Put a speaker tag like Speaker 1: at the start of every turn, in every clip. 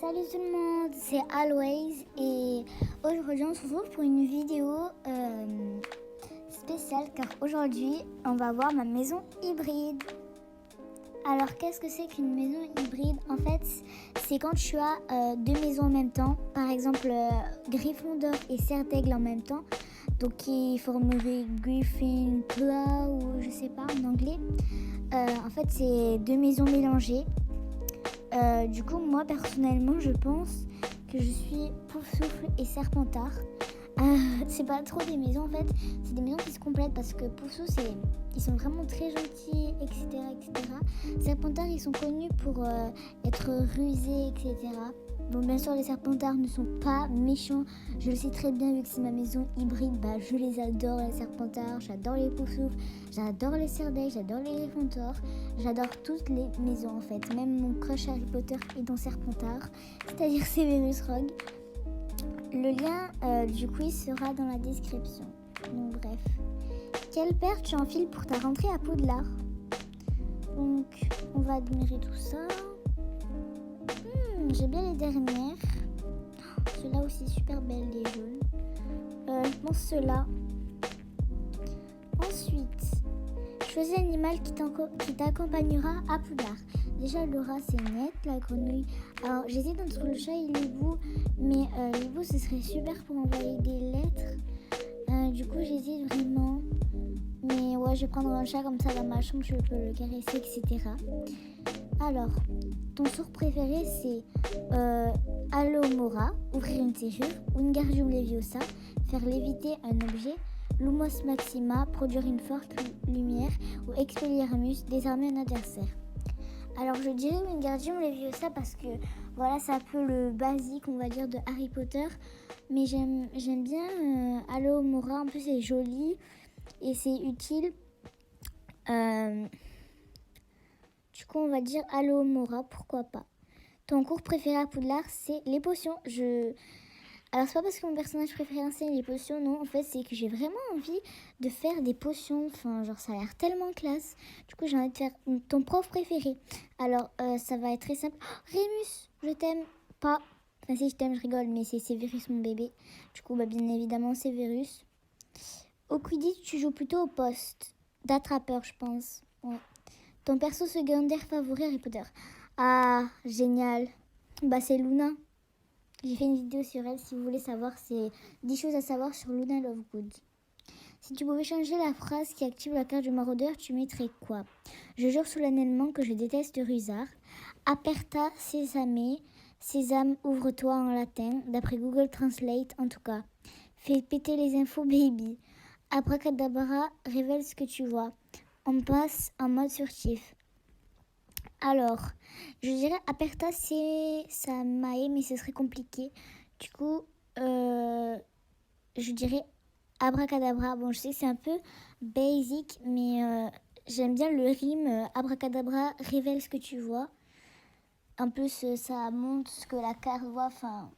Speaker 1: Salut tout le monde, c'est Always et aujourd'hui on se retrouve pour une vidéo spéciale car aujourd'hui on va voir ma maison hybride. Alors qu'est-ce que c'est qu'une maison hybride? En fait c'est quand tu as deux maisons en même temps, par exemple Gryffondor et Serre d'Aigle en même temps, donc qui formeraient Gryffindor ou je sais pas en anglais. En fait c'est deux maisons mélangées. Du coup, moi personnellement, je pense que je suis Poufsouffle et Serpentard. C'est pas trop des maisons en fait, c'est des maisons qui se complètent parce que Poufsouffle, ils sont vraiment très gentils, etc. etc. Serpentard, ils sont connus pour être rusés, etc. Bon, bien sûr, les Serpentards ne sont pas méchants. Je le sais très bien vu que c'est ma maison hybride. Je les adore, les Serpentards. J'adore les Poufsouffles. J'adore les Serre d'Aigle. J'adore les Gryffondor. J'adore toutes les maisons en fait. Même mon crush Harry Potter est dans Serpentard, c'est-à-dire Severus Rogue. Le lien du quiz sera dans la description. Donc bref. Quelle paire tu enfiles pour ta rentrée à Poudlard? Donc on va admirer tout ça. J'ai bien les dernières. Ceux-là aussi super belles, les jaunes. Je pense ceux-là. Ensuite, choisis l'animal qui t'accompagnera à Poudlard. Déjà, le rat, c'est net. La grenouille. Alors, j'hésite entre le chat et l'hibou. Mais l'hibou, ce serait super pour envoyer des lettres. Du coup, j'hésite vraiment. Mais ouais, je vais prendre un chat comme ça dans ma chambre. Je peux le caresser, etc. Alors, ton sourd préféré, c'est Alohomora, ouvrir une serrure, Wingardium Leviosa, faire léviter un objet, Lumos Maxima, produire une forte lumière, ou Expelliarmus, désarmer un adversaire. Alors, je dirais Wingardium Leviosa parce que voilà, c'est un peu le basique, on va dire, de Harry Potter. Mais j'aime bien Alohomora, en plus c'est joli et c'est utile. Du coup, on va dire Alohomora, pourquoi pas. Ton cours préféré à Poudlard, c'est les potions. Alors, c'est pas parce que mon personnage préféré enseigne les potions, non. En fait, c'est que j'ai vraiment envie de faire des potions. Enfin, genre, ça a l'air tellement classe. Du coup, j'ai envie de faire ton prof préféré. Alors, ça va être très simple. Oh, Rémus, je t'aime pas. Enfin, si je t'aime, je rigole, mais c'est Severus, mon bébé. Du coup, bien évidemment, Severus. Au Quidditch, tu joues plutôt au poste d'attrapeur, je pense. Ouais. Ton perso secondaire favori Harry Potter? Ah, génial. C'est Luna. J'ai fait une vidéo sur elle si vous voulez savoir. C'est 10 choses à savoir sur Luna Lovegood. Si tu pouvais changer la phrase qui active la carte du maraudeur, tu mettrais quoi? Je jure solennellement que je déteste Rusard. Aperta sésame. Sésame, ouvre-toi en latin. D'après Google Translate, en tout cas. Fais péter les infos, baby. Abracadabra, révèle ce que tu vois. On passe en mode furtif. Alors, je dirais Aperta sésame, mais ce serait compliqué. Du coup, je dirais Abracadabra. Bon, je sais que c'est un peu basic, mais j'aime bien le rime. Abracadabra, révèle ce que tu vois. En plus, ça montre ce que la carte voit, enfin,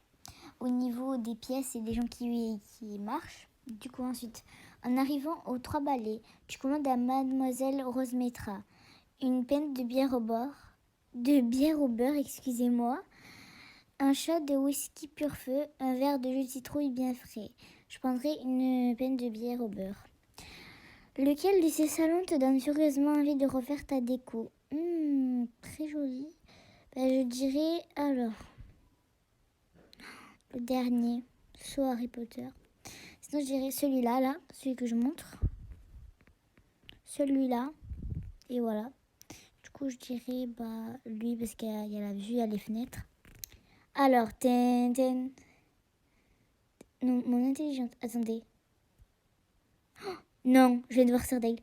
Speaker 1: au niveau des pièces et des gens qui marchent. Du coup, ensuite, en arrivant aux 3 balais, tu commandes à Mademoiselle Rosemetra une pinte de bière au beurre, excusez-moi, un shot de whisky pur feu, un verre de jus de citrouille bien frais. Je prendrai une pinte de bière au beurre. Lequel de ces salons te donne furieusement envie de refaire ta déco? Très joli. Je dirais alors le dernier, soit Harry Potter. Sinon, je dirais celui-là, là, celui que je montre. Celui-là. Et voilà. Du coup, je dirais lui parce qu'il y a la vue, il y a les fenêtres. Alors, non, mon intelligence. Attendez. Oh, non, je viens de voir Serre d'Aigle.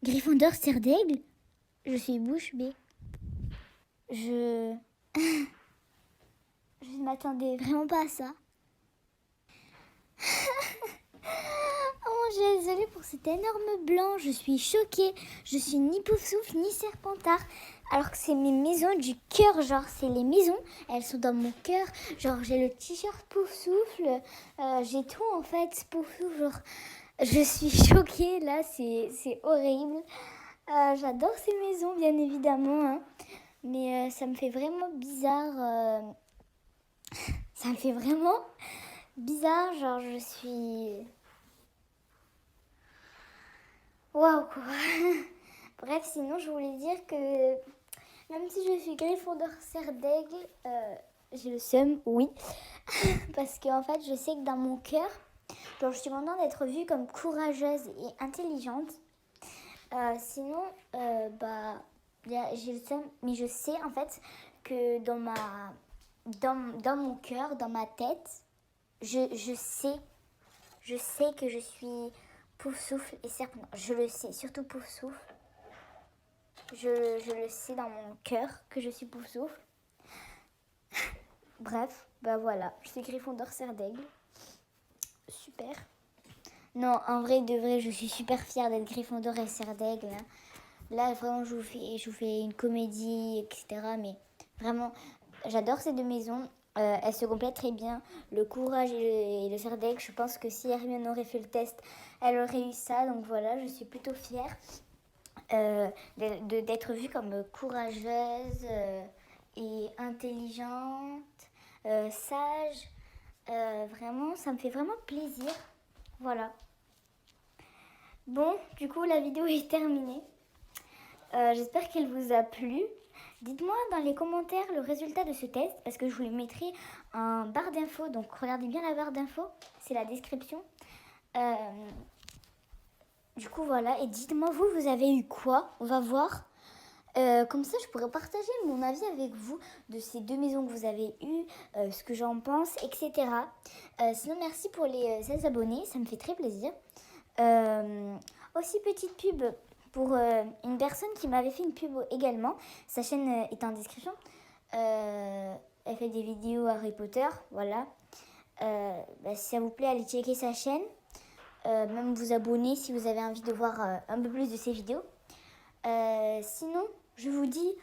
Speaker 1: Gryffondor, Serre d'Aigle? Je suis bouche bée. Je ne m'attendais vraiment pas à ça. Oh, je suis désolée pour cet énorme blanc. Je suis choquée. Je suis ni Poufsouffle ni Serpentard. Alors que c'est mes maisons du cœur. Genre, c'est les maisons. Elles sont dans mon cœur. Genre, j'ai le t-shirt Poufsouffle. J'ai tout en fait. Poufsouffle. Genre, je suis choquée. Là, c'est horrible. J'adore ces maisons, bien évidemment. Hein. Mais ça me fait vraiment bizarre Ça me fait vraiment bizarre, genre je suis... Waouh quoi. Bref, sinon je voulais dire que même si je suis Gryffondor Serre d'Aigle, j'ai le seum, oui. Parce qu'en fait, je sais que dans mon cœur, genre, je suis contente d'être vue comme courageuse et intelligente. Sinon, j'ai le seum, mais je sais en fait que dans mon cœur, dans ma tête, je sais que je suis Poufsouffle et Serpent. Je le sais, surtout Poufsouffle. Je le sais dans mon cœur que je suis Poufsouffle. Bref, bah voilà, je suis Gryffondor Serre d'Aigle. Super. Non, en vrai, de vrai, je suis super fière d'être Gryffondor et Serre d'Aigle. Là, vraiment, je vous fais une comédie, etc. Mais vraiment, j'adore ces deux maisons. Elles se complètent très bien. Le courage et le Serre d'Aigle, je pense que si Hermione aurait fait le test, elle aurait eu ça. Donc voilà, je suis plutôt fière d'être vue comme courageuse et intelligente, sage. Vraiment, ça me fait vraiment plaisir. Voilà. Bon, du coup, la vidéo est terminée. J'espère qu'elle vous a plu. Dites-moi dans les commentaires le résultat de ce test parce que je vous le mettrai en barre d'infos. Donc regardez bien la barre d'infos, c'est la description. Du coup voilà, et dites-moi vous avez eu quoi? On va voir. Comme ça je pourrais partager mon avis avec vous de ces deux maisons que vous avez eues, ce que j'en pense, etc. Sinon merci pour les 16 abonnés, ça me fait très plaisir. Aussi petite pub pour une personne qui m'avait fait une pub également. Sa chaîne est en description. Elle fait des vidéos Harry Potter, voilà. Si ça vous plaît, allez checker sa chaîne. Même vous abonner si vous avez envie de voir un peu plus de ses vidéos. Sinon, je vous dis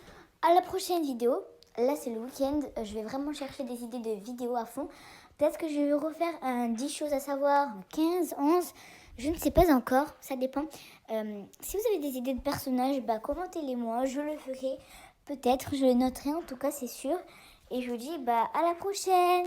Speaker 1: à la prochaine vidéo. Là, c'est le week-end. Je vais vraiment chercher des idées de vidéos à fond. Peut-être que je vais refaire un 10 choses à savoir, 15, 11... Je ne sais pas encore, ça dépend. Si vous avez des idées de personnages, commentez-les moi, je le ferai. Peut-être, je le noterai en tout cas, c'est sûr. Et je vous dis à la prochaine.